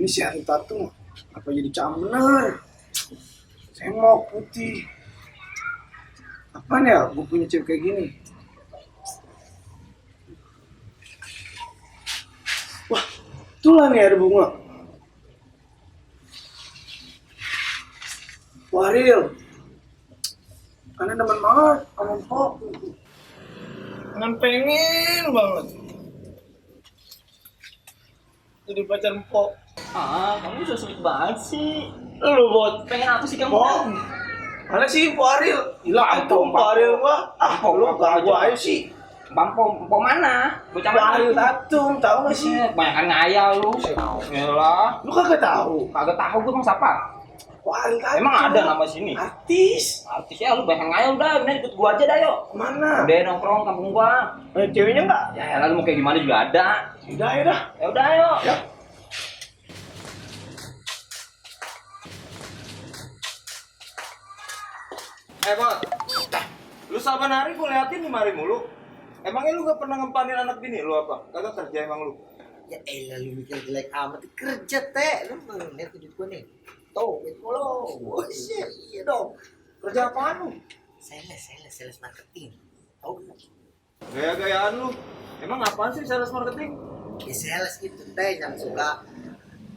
Ini si Ari Tatung apa jadi bener? Saya mau putih. Apaan ya gue punya cewek kayak gini? Wah, itulah nih ada bunga. Waril, karena demen banget sama Mpok. Dengan pengen banget jadi pacar Mpok. Kamu so sweet banget sih. Lu buat Pengen apa sih kamu? Mpok? Mana sih Mpok Aril? Hilang tuh Mpok Aril gua. Lu ganggu aja sih. Pom mana? Bocah Mpok Aril Tatung, tahu gak sih? Banyakan ngayal lu. Yalah. Lu kagak tahu? Kagak tahu gue emang siapa? Mpok Aril Tatung. Emang ada nama sini? Artis. Artisnya lu banyakan ngayal dah, bener ikut gua aja dah yuk. Kemana? Udah nongkrong kampung gua. Ceweknya enggak? Ya lalu mau kayak gimana juga ada. Udah ya dah. Ya udah ayo. Ya. Bot, lu saban hari gue liatin nih mari mulu. Emangnya lu gak pernah ngempanin anak bini lu apa? Kagak kerja emang lu? Ya elah lu mikir jelek amat, kerja teh. Lu lihat hidup gue nih. Tuh, itu lo. Oh shit, iya dong. Kerja apaan lu? Sales marketing. Tahu kan? Gaya-gayaan lu. Emang apaan sih sales marketing? Ya sales gitu teh, yang suka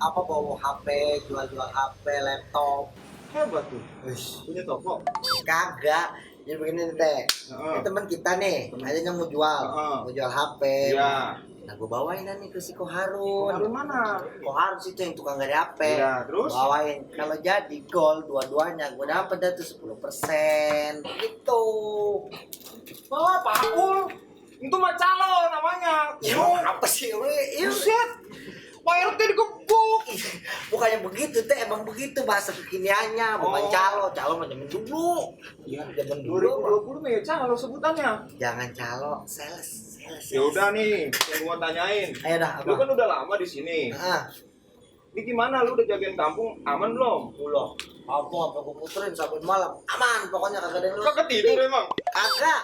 apa bawa HP, jual-jual HP, laptop. Hebat tuh. Wih, Punya toko. kagak. Jadi begini nih teh. Ini teman kita nih, ada yang mau jual, mau jual HP. Iya. Nah, gue bawain nih ke si Koharun. Harun mana? Koharun situ yang tukang dari HP. Iya, terus? Bawain. Kalau jadi gol dua-duanya, gue dapet dah tuh 10%. Gitu. Oh, Pakul. Itu mah calo namanya. Ya apa sih, we? Buset. Pak RT digebuk. Bukannya begitu teh, emang begitu bahasa kekiniannya, bukan calo mah zaman dulu. Iya, zaman dulu. 2020 nih calo sebutannya. Jangan calo, sales. Ya udah nih, yang gua tanyain. Ayo dah, Lu apa? kan udah lama di sini. Ini gimana lu udah jagain kampung aman belum? Pulang. Aku apa gue puterin sampai malam. Aman, pokoknya kagak ada yang lu. Kagak tidur emang. Kagak.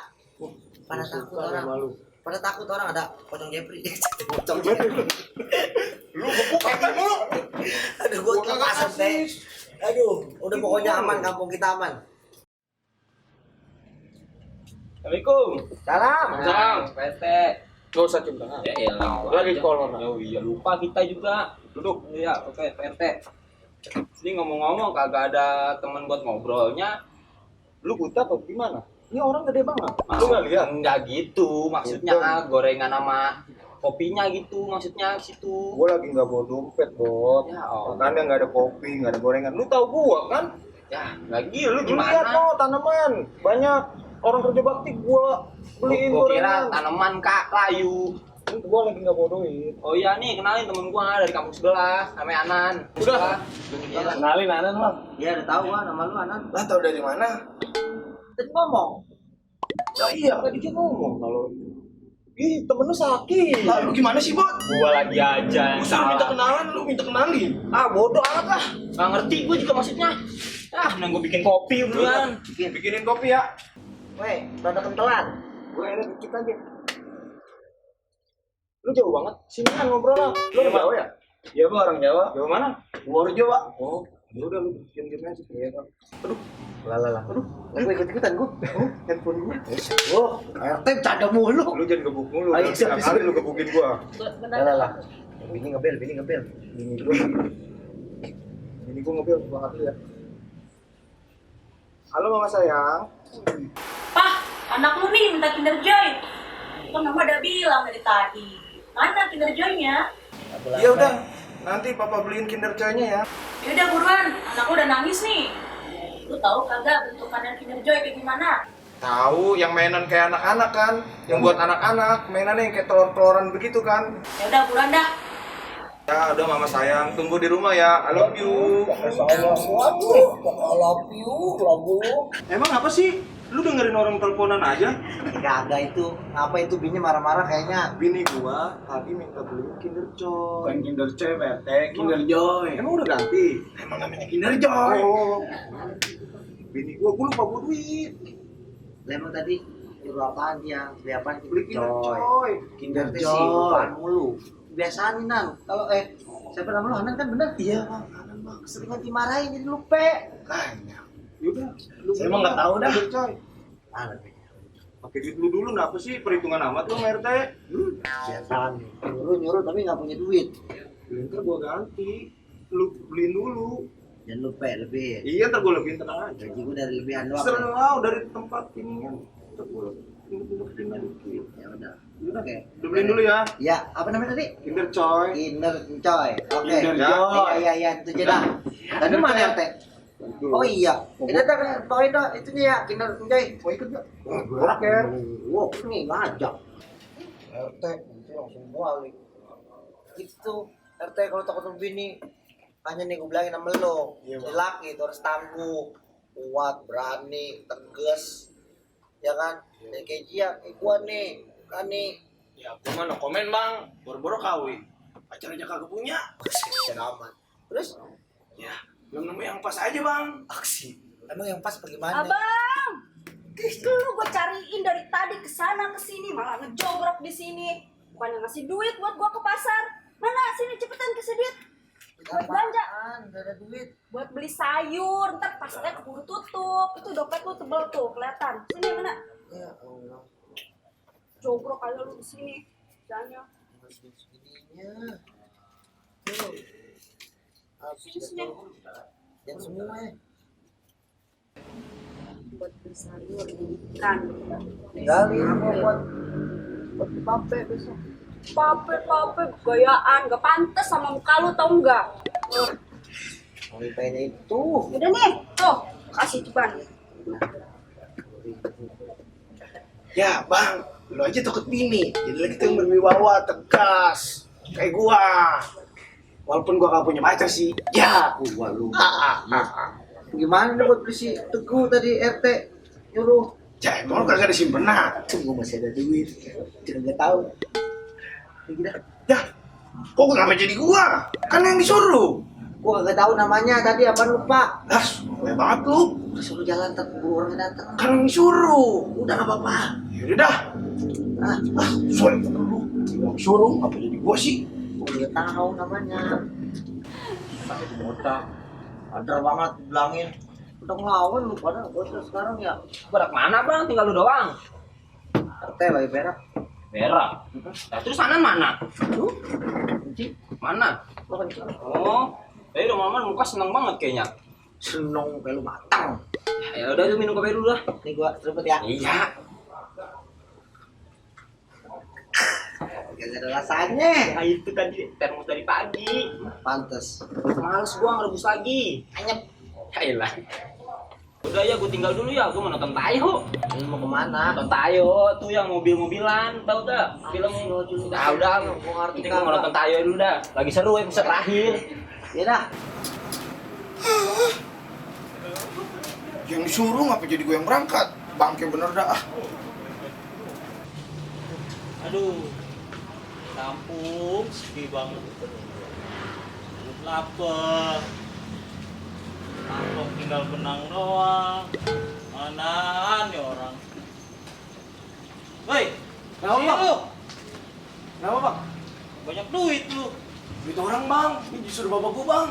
Pada takut orang. Malu. Pada takut orang ada pocong Jepri. Lu gebuk kaki mulu. Aduh, gua kagak kelepasan teh. Aduh, udah pokoknya aman, kampung kita aman. Assalamualaikum. Salam. Salam. PT. Gak usah cium tangan. Ya elah. Lagi corona. Oh iya lupa kita juga. Duduk. Iya, oke PT. Ini ngomong-ngomong kagak ada teman buat ngobrolnya. Lu buta apa gimana? Ini orang gede banget. Lu gak lihat? Enggak gitu, maksudnya gorengan sama kopinya gitu, maksudnya situ. Gua lagi nggak bawa dompet, Bot. Ya Allah. Makanya nggak ada kopi, nggak ada gorengan. Lu tahu gua kan? Ya, lagi lu Lu lihat gimana? no tanaman banyak orang kerja bakti gua beliin Gua kira gorengan. tanaman Kak Layu. Gua lagi nggak bawa duit. Oh iya nih, kenalin temen gua dari kampung sebelah, namanya Anan. Udah. Kenalin Anan lah. Iya, udah tahu gua nama lu Anan. Lah tahu dari mana? Tadi ngomong. Ya iya, tadi dia ngomong kalau temen lu sakit. Lah lu gimana sih, Bot? Gua lagi aja yang Gua suruh minta salah. kenalan, lu minta kenalin. Bodoh amat lah. Nggak ngerti gua juga maksudnya. Nang gua bikin kopi duluan. Bikinin kopi ya. Weh, rada kentelan. Gua enak dikit aja. Lu jauh banget. Sini kan ngobrol lah. Lu orang Jawa ya? Iya, Bang, orang Jawa. Jawa mana? Purworejo, Pak. Oh, ya udah lu diam-diam aja. Iya, Pak. Lah. Aduh, gua ikut-ikutan gua. Handphone gua. Oh, RT bercanda mulu. Lu jangan gebuk mulu. Ayo, Setiap siap, kali siap. lu gebukin gua. Lah. Bini ngebel. Ini gua ngebel banget lu ya. Halo Mama sayang. Pak, anak lu nih minta Kinder Joy. Kan mama udah bilang dari tadi. Mana Kinder Joy-nya? Ya udah, nanti papa beliin Kinder Joy-nya ya. Yaudah buruan, anak lu udah nangis nih. Lu tahu kagak bentukannya Kinder Joy kayak gimana? Tahu yang mainan kayak anak-anak kan, yang buat anak-anak, mainannya yang kayak telur-teloran begitu kan. Yaudah buruan dah. Ya udah Mama sayang, tunggu di rumah ya. I love you. Waduh, love you. Emang apa sih? Lu dengerin orang teleponan aja? Kagak itu. Apa itu bini marah-marah kayaknya. Bini gua tadi minta beliin Kinder Joy. Bukan Kinder Joy, Pak RT, Kinder Joy. Emang udah ganti? Emang namanya Kinder Joy. Oh. Bini gua lupa bawa duit. Lemon tadi nyuruh apaan dia? Beli apaan? Beli Kinder Joy. Kinder Nanti sih lupaan Joy. mulu. Biasaan nih Nan. Kalau Siapa nama lu? Anan kan bener? Iya bang, Anan bang. Seringan dimarahin jadi lupa. Kayaknya. Yaudah, Saya emang nggak tahu dah. Coy. Mana nih? Pakai duit lu dulu, kenapa sih perhitungan amat lu sama RT? Setan. Nyuruh tapi nggak punya duit. Ntar gua ganti, lu beliin dulu. Jangan lupa lebih. Iya, ntar gua lebihin tenang aja. Gaji gue dari lebihan doang. Serau dari tempat ini kan. Ntar gua pindah-pindah dikit. Ya udah. Udah, Oke. lu beliin dulu ya. Ya, apa namanya tadi? Kinder coy. Kinder Coy. Oke. Kinder Joy. Iya, itu aja dah. Dan mana RT? Oh iya. Ini dah bawain dah itunya ya, Kinder Coy. Mau ikut enggak? Borak ya. Wow, ini ngajak. RT itu langsung balik. Gitu. RT kalau takut bini hanya nih gue bilangin sama lo. Jadi laki itu harus tangguh, kuat, berani, tegas. Ya kan? Kayak dia, kayak gua nih. Kan nih. Ya aku mah no komen bang. Boro-boro kawin. Pacar aja kagak punya. Jangan aman. Terus Ya, belum nemu yang pas aja bang. aksi. Emang yang pas bagaimana? Abang, lu gue cariin dari tadi ke sana ke sini malah ngejogrok di sini. Bukan ngasih duit buat gua ke pasar. Mana sini cepetan kasih duit. Buat belanja, Gak ada duit. buat beli sayur. Ntar pasarnya keburu tutup. Itu dompet lu tebel tuh kelihatan. Sini mana? Ya Allah. Jogrok aja lu di sini. Jangan. Masih segininya. Tuh. Habis Sini. dan semua ya. Buat beli sayur, ikan. Tinggalin apa buat pape besok. Pape, gayaan. Gak pantas sama muka lu tau nggak? Pengen itu. Udah nih, tuh. Kasih ceban. Ya bang, lu aja takut bini. Jadi kita yang berwibawa, tegas. Kayak gua. Walaupun gua gak punya pacar sih. Ya, gua lu. Gimana nih buat beli si Teguh tadi RT nyuruh. Ya, emang lu kagak ada simpenan. Tuh gua masih ada duit. Cuma nggak tahu. Lagi dah. Ya, kok kenapa jadi gua? Kan yang disuruh. Gua nggak tahu namanya tadi apa lupa. Das, gue banget lu. Disuruh jalan tak keburu orangnya datang. Kan yang disuruh. Udah nggak apa-apa. Yaudah dah. Ah, Soalnya lu. Yang suruh, apa jadi gua sih? gua nggak tahu namanya. Pakai di botak. Ada banget bilangin. Udah ngelawan lu pada bos sekarang ya. Berak mana bang? Tinggal lu doang. RT lagi perak. Berak. Nah, terus Anan mana? Tuh. Kunci. Mana? Lo kencing. Oh, tadi udah malam muka seneng banget kayaknya. Seneng kayak lu matang. Ya udah, lu minum kopi dulu lah. Nih gua seruput ya. Iya. Gak ada rasanya. Ya itu tadi termos dari pagi. Pantes. Males gua ngerebus lagi. Anyep. Yaelah. Udah ya, gua tinggal dulu ya. Gua mau nonton Tayo. Lu mau kemana? Nonton Tayo tuh yang mobil-mobilan, tahu tak? Film. Ah udah, gua ngerti nanti gua mau nonton Tayo dulu dah. Lagi seru episode terakhir. Ya dah. Yang disuruh ngapa jadi gue yang berangkat? Bangke bener dah. Aduh, kampung sepi banget. Lapar. Kampung tinggal benang doang. Mana nih orang? Woi, Kenapa, sini Bang? lu. Kenapa bang? Banyak duit lu. Duit orang bang. Ini disuruh bapak gue bang.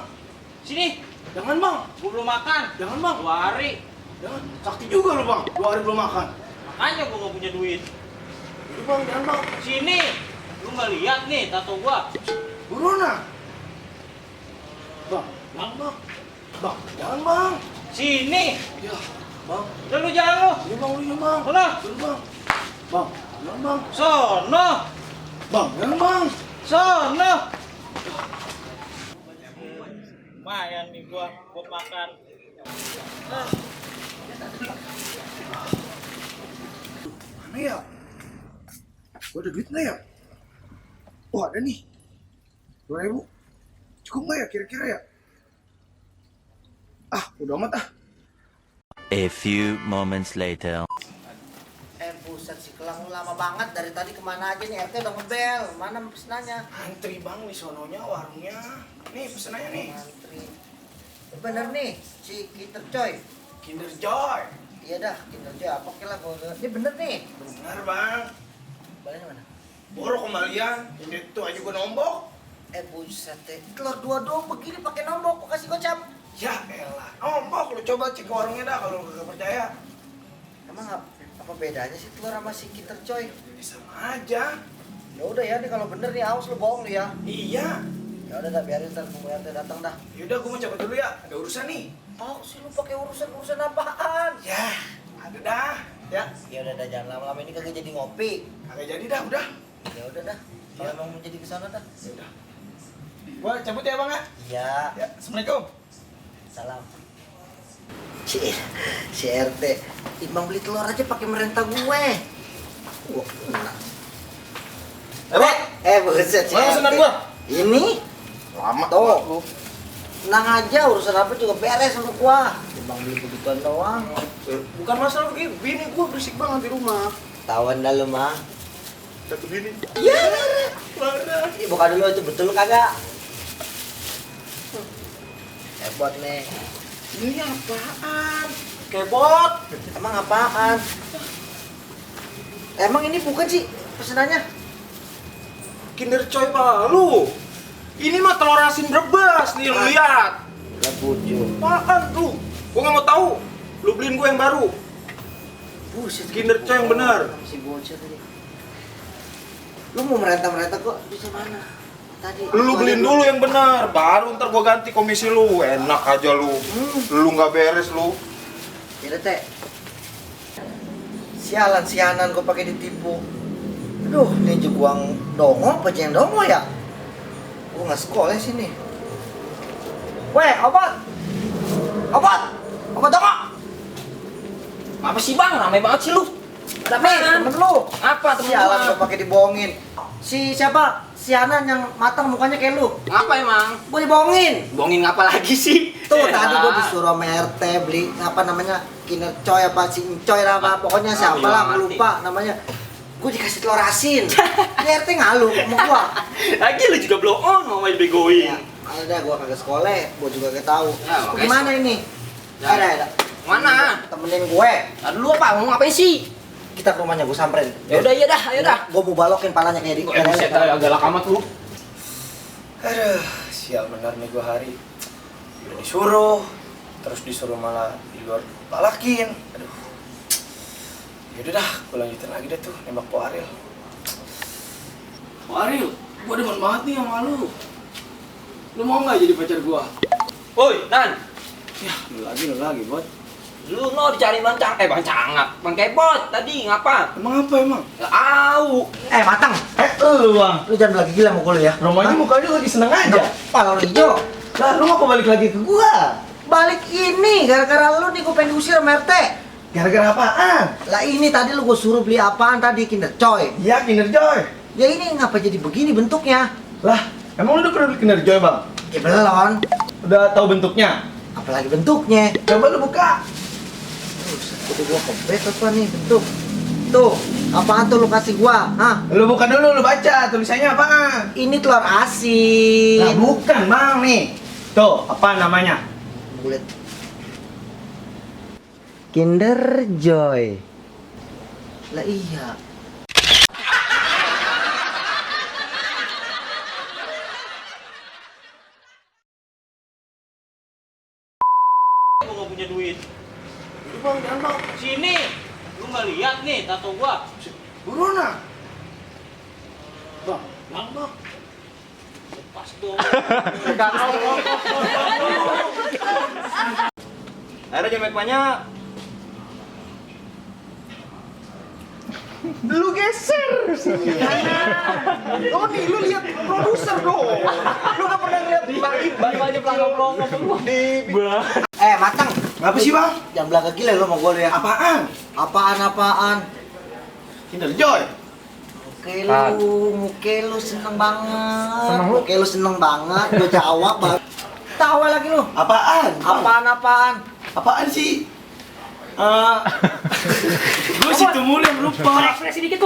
Sini, Jangan bang. gua belum makan. Jangan bang. 2 hari. Jangan. Sakti juga lu bang. 2 hari belum makan. Makanya gua gak punya duit. Itu bang, jangan bang. Sini, lu nggak lihat nih tato gua. Corona. Bang, jangan bang. Bang, jangan bang. Sini, Ya, bang. lu jalan lu. Ini bang, lu bang. Sana, Dulu bang. Bang, jangan bang. sono, Bang, jangan bang. sono. Lumayan nih gua buat makan. Mana ya? Gua ada duit nggak ya? Oh ada nih. 2.000. Cukup nggak ya kira-kira ya? Ah, udah amat ah. A few moments later. Buset si Kelang lu lama banget dari tadi kemana aja nih RT udah ngebel. Mana pesenannya? Antri bang di sononya warungnya. Nih pesenannya nih. Antri. Bener nih si Kinder Coy. Kinder Joy. Iya dah Kinder Coy apa kek lah gua. Ini bener nih. Benar bang. Baliknya mana? Boro kembalian. Ini tuh aja gua nombok. Buset deh. Telur 2 doang begini pakai nombok, kok kasih gocap? Ya elah, nombok lu coba cek ke warungnya dah kalau lu gak percaya. Emang apa bedanya sih telur sama si Kinder Joy? Ya, sama aja. Ya udah ya, nih kalau bener nih awas lu bohong nih ya. Iya. Ya udah dah, biarin ntar Bung RT datang dah. Yaudah gua mau cabut dulu ya, ada urusan nih. Oh sih lu pakai urusan apaan? Ya, ada dah. Ya, Ya udah dah, jangan lama-lama ini kagak jadi ngopi. kagak jadi dah, udah. Ya udah dah. Kalau emang mau jadi kesana dah. Yaudah. Gua cabut ya bang ya. Iya. Ya, assalamualaikum. Salam. Si RT, timbang beli telur aja pakai merentah gue. Wah, enak. Buset si Mana RT. pesanan gua? Ini Lama tuh. Tenang aja, urusan apa juga beres untuk gua. Timbang beli begituan doang. Bukan masalah begini, bini gua berisik banget di rumah. Tawan dah lu mah. Satu bini. Iya. Ih, buka dulu itu betul kagak? Hebat nih. Ini apaan? Kebot. Emang apaan? Emang ini bukan sih pesenannya? Kinder Joy palu. Ini mah telur asin brebes nih, lu lihat. Lah bujuk. Apaan lu? Gua nggak mau tahu. Lu beliin gua yang baru. Buset, Kinder Joy yang benar. Si bocah tadi. Lu mau merentah-merentah kok bisa mana? Tadi. Lu beliin dulu yang benar, baru ntar gua ganti komisi lu. Enak aja lu. Lu nggak beres lu. Ya teh. Sialan-sianan gua pakai ditipu. Aduh, ini jeguang dongo apa yang dongo ya? Gua nggak sekolah sini. Weh, obat. Obat. Obat dongo. Apa sih bang? Ramai banget sih lu. Ada Nih, apaan? temen lu. Apa temen Sialan gua? gua pakai dibohongin. Si siapa? Si Anan yang matang mukanya kayak lu. Ngapa emang? Gua dibohongin. Bohongin ngapa lagi sih? Tuh Ya. tadi gua disuruh sama RT beli apa namanya Kinder Joy apa si Coy apa pokoknya siapa iya, lah gua ngerti. lupa namanya. Gua dikasih telur asin. Ini RT ngalu sama gua. Lagi lu juga blow on mau main begoin. Ya, ada gua kagak sekolah, gua juga kagak tahu. Ya, makanya Gimana ini? Ya. Ada. Mana? Temenin gue. Tadi lu apa? Mau ngapain sih? Kita ke rumahnya gua samperin. Ya udah, iya dah, ayo dah. Gua mau balokin palanya kayak di. Buset, agak galak amat lu. Aduh, sial benar nih gua hari. Udah disuruh, terus disuruh malah di luar palakin. Aduh. Yaudah dah, gua lanjutin lagi deh tuh nembak Po Ariel. Po Ariel, gua demen banget nih sama lu. Lu mau nggak jadi pacar gua? Woi, Nan. Ya, lu lagi, Bot. Lu no dicari bang cangap, bang kebot tadi ngapa? Emang apa emang? Ya, au. Matang. Lu bang. Lu jangan lagi gila sama gua lu ya. Romanya mukanya lagi seneng aja. Pala hijau. Lah, lu ngapa balik lagi ke gua? Balik ini gara-gara lu nih gua pengen diusir sama RT. Gara-gara apaan? Lah ini tadi lu gua suruh beli apaan tadi Kinder Joy. Iya, Kinder Joy. Ya ini ngapa jadi begini bentuknya? Lah, emang lu udah pernah beli Kinder Joy, Bang? Ya belon. Udah tahu bentuknya? Apalagi bentuknya. Coba lu buka. Udah gua kebet apa nih bentuk. Tuh, apaan tuh lu kasih gua? Hah? Lu buka dulu, lu baca tulisannya apaan? Ini telur asin. Nah, bukan, Bang, nih. Tuh, apa namanya? Bulet. Kinder Joy. Lah iya. Gua nggak punya duit. Bang, jangan, Bang. Sini, lu nggak lihat nih tato gua. Buruan, Bang, Bang, pas dong. Akhirnya jamek banyak. lu geser sini kanan. Oh nih, lu lihat produser dong. Lu nggak pernah lihat Baru aja pelanggan-pelanggan. Matang. Apa sih, Bang? Jangan belakang gila lu sama gua lu ya. Apaan? Apaan? Kinder Joy. Muke lu seneng banget. Muke lu seneng banget. Gua jawab banget. Tawa lagi lu. Apaan? Apaan? Apaan sih? Gue situ mulu yang lupa. Ekspresi dikit